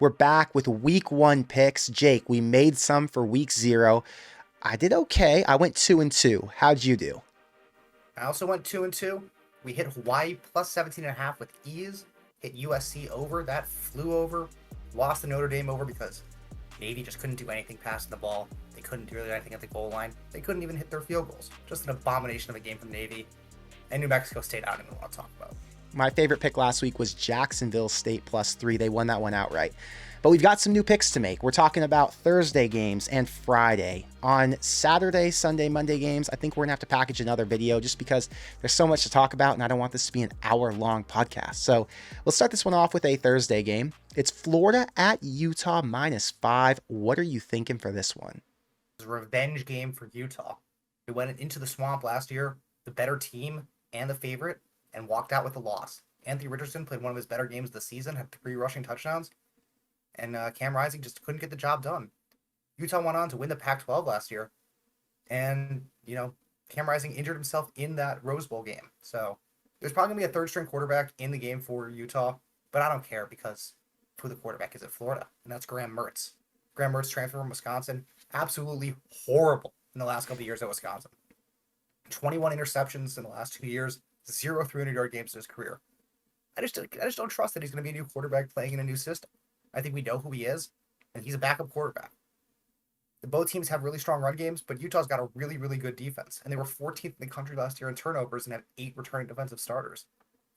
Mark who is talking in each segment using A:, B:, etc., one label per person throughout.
A: We're back with week 1 picks. Jake, we made some for week 0. I did okay. I went 2-2. How'd you do?
B: I also went 2-2. We hit Hawaii plus 17.5 with ease. Hit USC over. That flew over. Lost the Notre Dame over because Navy just couldn't do anything passing the ball. They couldn't do really anything at the goal line. They couldn't even hit their field goals. Just an abomination of a game from Navy. And New Mexico State, I don't even want to talk about.
A: My favorite pick last week was Jacksonville State plus 3. They won that one outright. But we've got some new picks to make. We're talking about Thursday games and Friday. On Saturday, Sunday, Monday games, I think we're going to have to package another video just because there's so much to talk about and I don't want this to be an hour-long podcast. So we'll start this one off with a Thursday game. It's Florida at Utah -5. What are you thinking for this one?
B: It was a revenge game for Utah. They went into the swamp last year, the better team and the favorite, and walked out with a loss. Anthony Richardson played one of his better games of the season, had 3 rushing touchdowns, and Cam Rising just couldn't get the job done. Utah went on to win the Pac-12 last year, and, Cam Rising injured himself in that Rose Bowl game. So there's probably going to be a third-string quarterback in the game for Utah, but I don't care because who the quarterback is at Florida, and that's Graham Mertz. Graham Mertz transferred from Wisconsin, absolutely horrible in the last couple of years at Wisconsin. 21 interceptions in the last 2 years, 0 300-yard games in his career. I just don't trust that he's going to be a new quarterback playing in a new system. I think we know who he is, and he's a backup quarterback. Both teams have really strong run games, but Utah's got a really, really good defense, and they were 14th in the country last year in turnovers and have 8 returning defensive starters.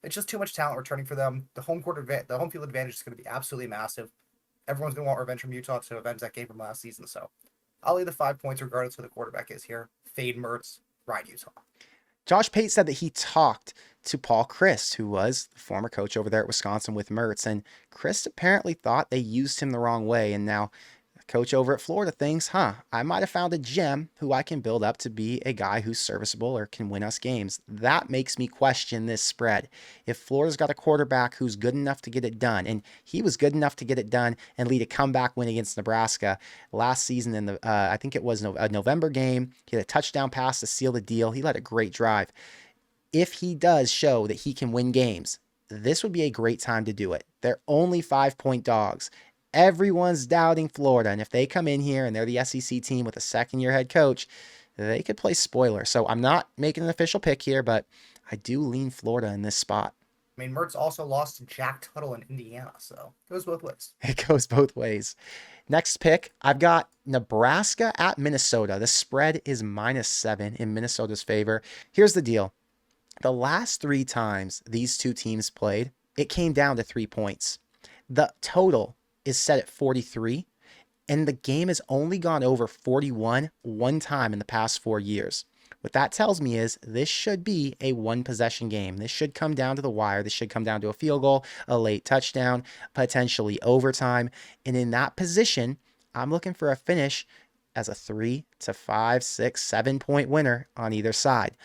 B: It's just too much talent returning for them. The home field advantage is going to be absolutely massive. Everyone's going to want revenge from Utah to avenge that game from last season, so I'll lay the 5 points regardless of who the quarterback is here. Fade Mertz, ride Utah.
A: Josh Pate said that he talked to Paul Chryst, who was the former coach over there at Wisconsin with Mertz, and Chryst apparently thought they used him the wrong way, and now the coach over at Florida thinks, I might have found a gem who I can build up to be a guy who's serviceable or can win us games. That makes me question this spread. If Florida's got a quarterback who's good enough to get it done, and he was good enough to get it done and lead a comeback win against Nebraska last season in the, I think it was a November game. He had a touchdown pass to seal the deal. He led a great drive. If he does show that he can win games, this would be a great time to do it. They're only 5-point dogs. Everyone's doubting Florida, and if they come in here and they're the SEC team with a second-year head coach, they could play spoiler. So I'm not making an official pick here, but I do lean Florida in this spot.
B: I mean, Mertz also lost to Jack Tuttle in Indiana, so it goes both ways.
A: It goes both ways. Next pick, I've got Nebraska at Minnesota. The spread is -7 in Minnesota's favor. Here's the deal. The last 3 times these two teams played, it came down to 3 points. The total is set at 43, and the game has only gone over 41 one time in the past 4 years. What that tells me is this should be a 1-possession game. This should come down to the wire. This should come down to a field goal, a late touchdown, potentially overtime. And in that position, I'm looking for a finish as a 3 to 5, 6, 7-point winner on either side.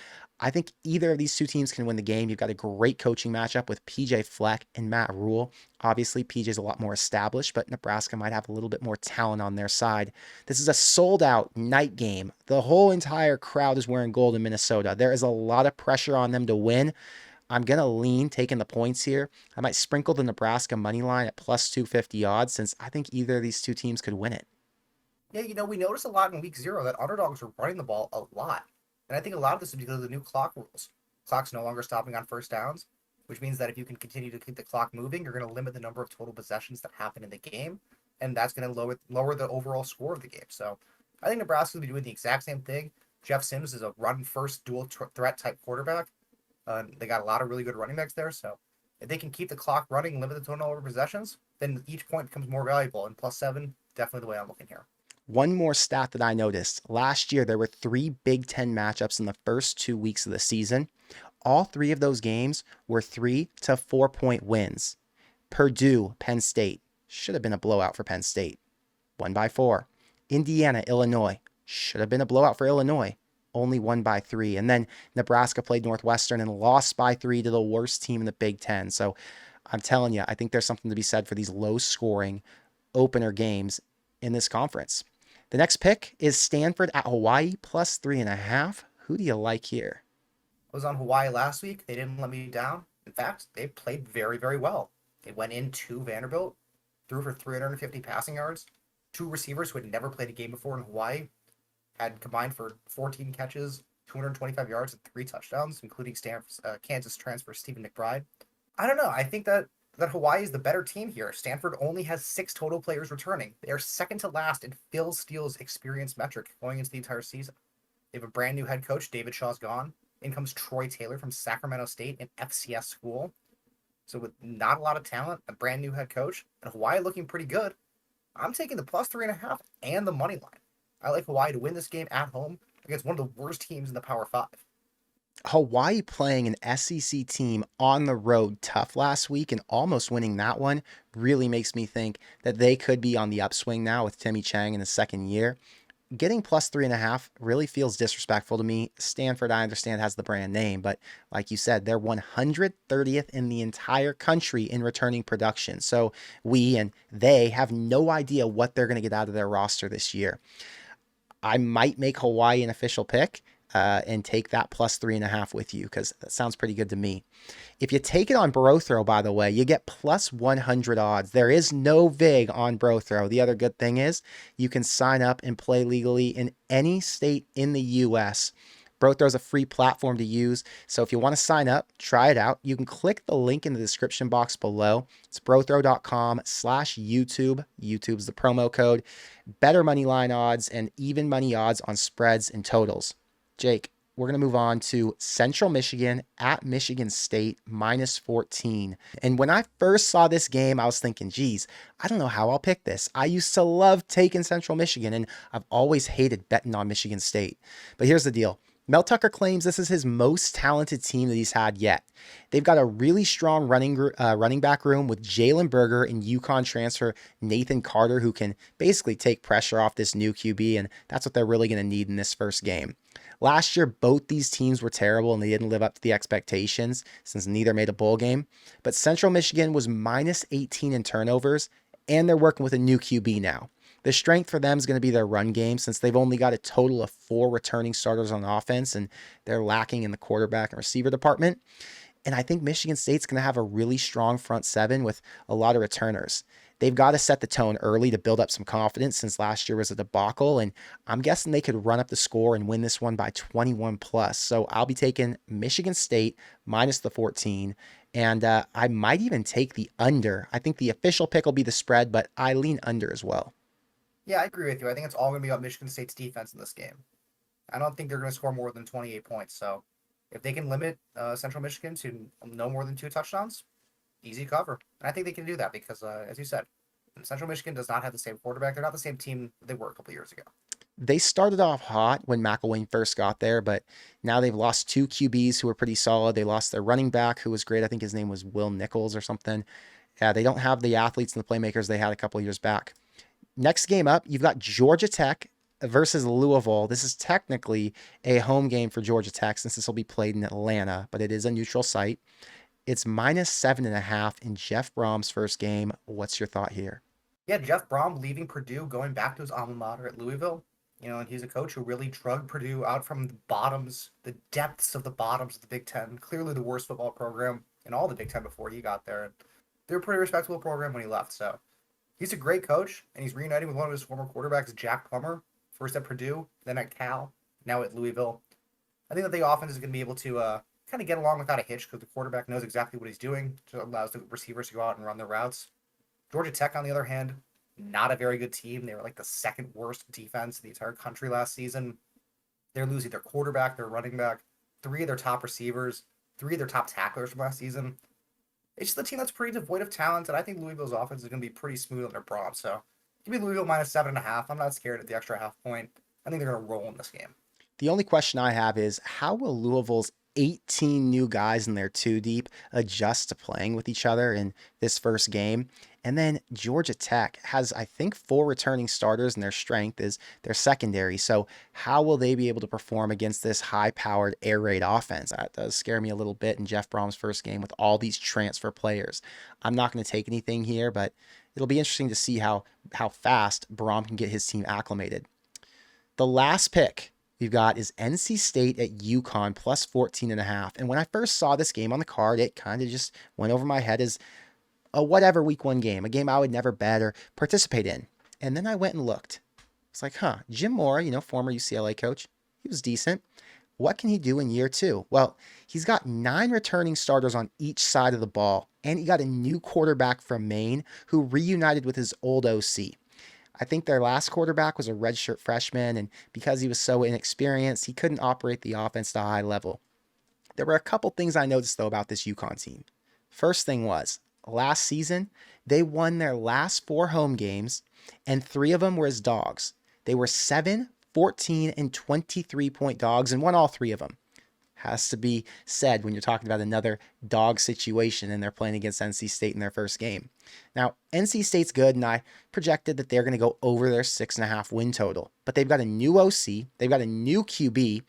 A: I think either of these two teams can win the game. You've got a great coaching matchup with PJ Fleck and Matt Rule. Obviously, PJ's a lot more established, but Nebraska might have a little bit more talent on their side. This is a sold-out night game. The whole entire crowd is wearing gold in Minnesota. There is a lot of pressure on them to win. I'm going to lean taking the points here. I might sprinkle the Nebraska money line at plus 250 odds since I think either of these two teams could win it.
B: Yeah, we noticed a lot in week 0 that underdogs were running the ball a lot. And I think a lot of this is because of the new clock rules. Clock's no longer stopping on first downs, which means that if you can continue to keep the clock moving, you're going to limit the number of total possessions that happen in the game, and that's going to lower the overall score of the game. So I think Nebraska will be doing the exact same thing. Jeff Sims is a run-first, dual-threat type quarterback. They got a lot of really good running backs there, so if they can keep the clock running, limit the total number of possessions, then each point becomes more valuable, and +7, definitely the way I'm looking here.
A: One more stat that I noticed. Last year, there were 3 Big Ten matchups in the first 2 weeks of the season. All 3 of those games were 3 to 4-point wins. Purdue, Penn State. Should have been a blowout for Penn State. Won by 4. Indiana, Illinois. Should have been a blowout for Illinois. Only won by 3. And then Nebraska played Northwestern and lost by 3 to the worst team in the Big Ten. So I'm telling you, I think there's something to be said for these low-scoring opener games in this conference. The next pick is Stanford at Hawaii plus 3.5. Who do you like here?
B: I was on Hawaii last week. They didn't let me down. In fact, they played very, very well. They went into Vanderbilt threw for 350 passing yards. Two receivers who had never played a game before in Hawaii had combined for 14 catches, 225 yards, and 3 touchdowns, including Kansas transfer Stephen McBride. I don't know. I think that Hawaii is the better team here. Stanford only has 6 total players returning. They are second to last in Phil Steele's experience metric going into the entire season. They have a brand new head coach. David Shaw's gone. In comes Troy Taylor from Sacramento State, an FCS school. So with not a lot of talent, a brand new head coach, and Hawaii looking pretty good, I'm taking the plus 3.5 and the money line. I like Hawaii to win this game at home against one of the worst teams in the Power Five.
A: Hawaii playing an SEC team on the road tough last week and almost winning that one really makes me think that they could be on the upswing now with Timmy Chang in his second year. Getting plus 3.5 really feels disrespectful to me. Stanford, I understand, has the brand name, but like you said, they're 130th in the entire country in returning production. So we and they have no idea what they're going to get out of their roster this year. I might make Hawaii an official pick and take that plus 3.5 with you because that sounds pretty good to me. If you take it on BroThrow, by the way, you get plus 100 odds. There is no VIG on BroThrow. The other good thing is you can sign up and play legally in any state in the U.S. BroThrow is a free platform to use, so if you want to sign up, try it out. You can click the link in the description box below. It's brothrow.com/YouTube. YouTube's the promo code. Better money line odds and even money odds on spreads and totals. Jake, we're going to move on to Central Michigan at Michigan State minus 14. And when I first saw this game, I was thinking, geez, I don't know how I'll pick this. I used to love taking Central Michigan, and I've always hated betting on Michigan State. But here's the deal. Mel Tucker claims this is his most talented team that he's had yet. They've got a really strong running back room with Jalen Berger and UConn transfer Nathan Carter, who can basically take pressure off this new QB, and that's what they're really going to need in this first game. Last year, both these teams were terrible and they didn't live up to the expectations since neither made a bowl game. But Central Michigan was minus 18 in turnovers, and they're working with a new QB now. The strength for them is going to be their run game since they've only got a total of 4 returning starters on offense and they're lacking in the quarterback and receiver department. And I think Michigan State's going to have a really strong front seven with a lot of returners. They've got to set the tone early to build up some confidence since last year was a debacle. And I'm guessing they could run up the score and win this one by 21 plus. So I'll be taking Michigan State minus the 14. And I might even take the under. I think the official pick will be the spread, but I lean under as well.
B: Yeah, I agree with you. I think it's all going to be about Michigan State's defense in this game. I don't think they're going to score more than 28 points. So if they can limit Central Michigan to no more than 2 touchdowns, easy cover. And I think they can do that because, as you said, Central Michigan does not have the same quarterback. They're not the same team they were a couple years ago.
A: They started off hot when McElwain first got there, but now they've lost 2 QBs who were pretty solid. They lost their running back, who was great. I think his name was Will Nichols or something. They don't have the athletes and the playmakers they had a couple years back. Next game up, you've got Georgia Tech versus Louisville. This is technically a home game for Georgia Tech since this will be played in Atlanta, but it is a neutral site. It's minus 7.5 in Jeff Brom's first game. What's your thought here?
B: Yeah, Jeff Brom leaving Purdue, going back to his alma mater at Louisville. And he's a coach who really drug Purdue out from the bottoms, the depths of the bottoms of the Big Ten. Clearly the worst football program in all the Big Ten before he got there. And they're a pretty respectable program when he left. So he's a great coach, and he's reuniting with one of his former quarterbacks, Jack Plummer, first at Purdue, then at Cal, now at Louisville. I think that the offense is going to be able to kind of get along without a hitch because the quarterback knows exactly what he's doing, so it allows the receivers to go out and run their routes. Georgia Tech, on the other hand, not a very good team. They were like the second worst defense in the entire country last season. They're losing their quarterback, their running back, 3 of their top receivers, 3 of their top tacklers from last season. It's just a team that's pretty devoid of talent, and I think Louisville's offense is going to be pretty smooth under Brom. So give me Louisville minus 7.5. I'm not scared at the extra half point. I think they're going to roll in this game.
A: The only question I have is how will Louisville's 18 new guys in their 2 deep adjust to playing with each other in this first game? And then Georgia Tech has, I think, 4 returning starters, and their strength is their secondary. So how will they be able to perform against this high-powered air raid offense? That does scare me a little bit in Jeff Brom's first game with all these transfer players. I'm not going to take anything here, but it'll be interesting to see how fast Brom can get his team acclimated. The last pick we've got is NC State at UConn plus 14.5. And when I first saw this game on the card, it kind of just went over my head as a whatever week 1 game, a game I would never bet or participate in. And then I went and looked. It's like, Jim Mora, former UCLA coach, he was decent. What can he do in year 2? Well, he's got 9 returning starters on each side of the ball, and he got a new quarterback from Maine who reunited with his old OC. I think their last quarterback was a redshirt freshman, and because he was so inexperienced, he couldn't operate the offense to a high level. There were a couple things I noticed, though, about this UConn team. First thing was, last season, they won their last 4 home games, and 3 of them were as dogs. They were 7, 14, and 23-point dogs, and won all 3 of them. Has to be said when you're talking about another dog situation and they're playing against NC State in their first game. Now, NC State's good, and I projected that they're going to go over their 6.5 win total. But they've got a new OC, they've got a new QB,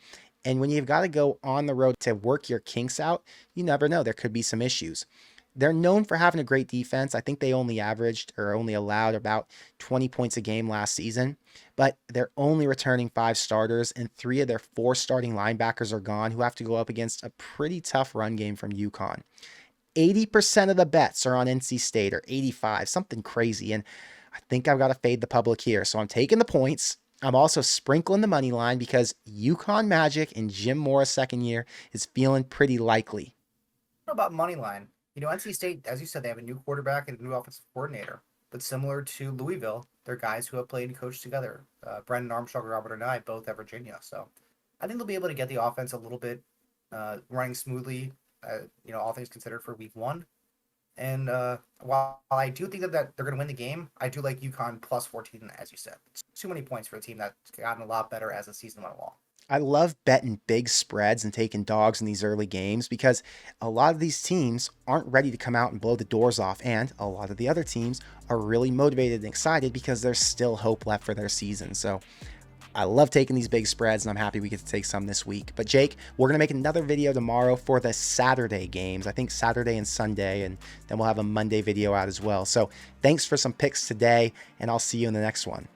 A: and when you've got to go on the road to work your kinks out, you never know. There could be some issues. They're known for having a great defense. I think they only allowed about 20 points a game last season, but they're only returning 5 starters, and 3 of their 4 starting linebackers are gone, who have to go up against a pretty tough run game from UConn. 80% of the bets are on NC State, or 85, something crazy, and I think I've got to fade the public here, so I'm taking the points. I'm also sprinkling the money line because UConn Magic in Jim Mora's second year is feeling pretty likely.
B: What about money line? NC State, as you said, they have a new quarterback and a new offensive coordinator. But similar to Louisville, they're guys who have played and coached together. Brendan Armstrong and Robert Anae, both at Virginia. So I think they'll be able to get the offense a little bit running smoothly, all things considered, for week 1. And while I do think that they're going to win the game, I do like UConn plus 14, as you said. It's too many points for a team that's gotten a lot better as the season went along.
A: I love betting big spreads and taking dogs in these early games because a lot of these teams aren't ready to come out and blow the doors off, and a lot of the other teams are really motivated and excited because there's still hope left for their season. So I love taking these big spreads, and I'm happy we get to take some this week. But Jake, we're going to make another video tomorrow for the Saturday games. I think Saturday and Sunday, and then we'll have a Monday video out as well. So thanks for some picks today, and I'll see you in the next one.